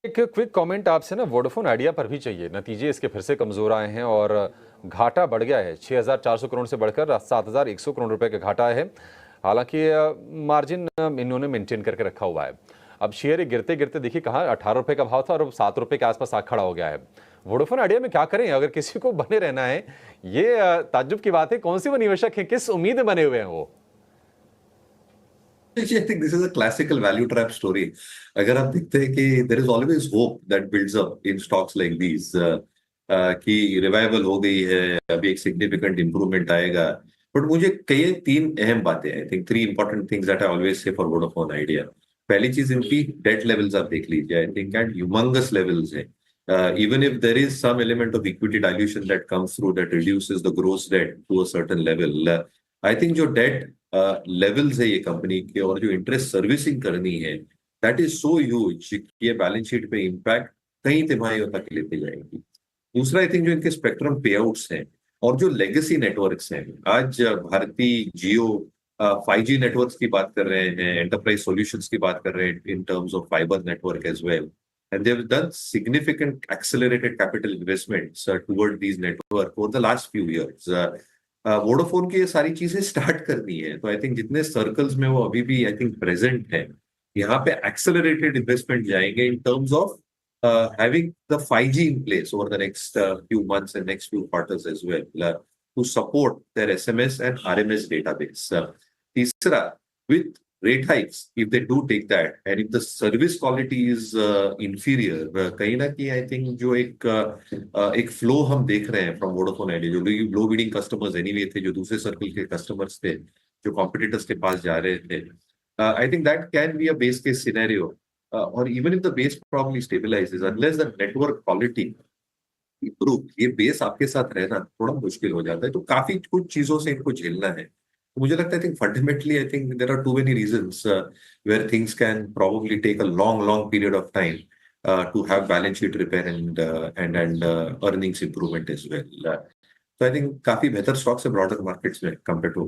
एक quick comment आपसे ना वोडाफोन आइडिया पर भी चाहिए। नतीजे इसके फिर से कमजोर आए हैं और घाटा बढ़ गया है। 6,400 करोड़ से बढ़कर 7,100 करोड़ रुपए का घाटा है। हालांकि मार्जिन इन्होंने मेंटेन करके रखा हुआ है। अब शेयर गिरते गिरते देखिए कहाँ 18 रुपए का भाव था और अब 7 रुपए के आसपास आ खड़ा हो गया है। वोडाफोन आइडिया में क्या करें अगर किसी को बने रहना है? ये ताज्जुब की बात है। कौन से वो निवेशक है, किस उम्मीद में बने हुए हैं वो? I think this is a classical value trap story. अगर आप देखते हैं कि there is always hope that builds up in stocks like these, कि रिवाइवल हो गई है, अभी एक सिग्निफिकेंट इंप्रूवमेंट आएगा। बट मुझे कई तीन अहम बातें, I think three important things that I always say for Vodafone Idea. पहली चीज, इनकी डेट लेवल्स आप देख लीजिए, I think at humongous levels है। Even if there is some element of equity dilution that comes through that reduces the gross debt to a certain level, I think जो debt levels है ये company के और जो interest servicing करनी है, that is so huge कि ये बैलेंस शीट पे इम्पैक्ट कई तिमाहियों तक लेते जाएंगी। दूसरा, आई थिंक जो इनके स्पेक्ट्रम पे आउट्स हैं और जो लेगेसी नेटवर्क्स हैं, आज भारती जियो 5G नेटवर्क्स की बात कर रहे हैं, एंटरप्राइज सॉल्यूशंस की बात कर रहे हैं in terms of fibre network as well, and they've done significant accelerated capital investments toward these network over the last few years. Vodafone की ये सारी चीजें स्टार्ट करनी है, तो आई थिंक जितने सर्कल्स में वो अभी भी आई थिंक प्रेजेंट है, यहाँ पे एक्सेलरेटेड इन्वेस्टमेंट जाएंगे इन terms of having the 5G in place over the next few months and next few quarters as well, to support their SMS and RMS database. तीसरा, with rate hikes, if they do take that, and if the service quality is inferior, कहीं ना कहीं आई think जो एक flow हम देख रहे हैं फ्रॉम वोडाफोन आइडिया, जो लो बिडिंग कस्टमर्स एनीवे थे, जो दूसरे सर्कल के कस्टमर्स थे, जो कॉम्पिटिटर्स के पास जा रहे थे, I think that can be a base case scenario. और even if the base probably stabilizes, unless the network quality improve, ये बेस आपके साथ रहना थोड़ा मुश्किल हो जाता है। तो काफी कुछ चीजों से इनको झेलना है। तो मुझे लगता है, I think fundamentally, I think there are too many reasons where things can probably take a long long period of time to have balance sheet repair and earnings improvement as well. तो I think काफी बेहतर stocks है broader markets में compare to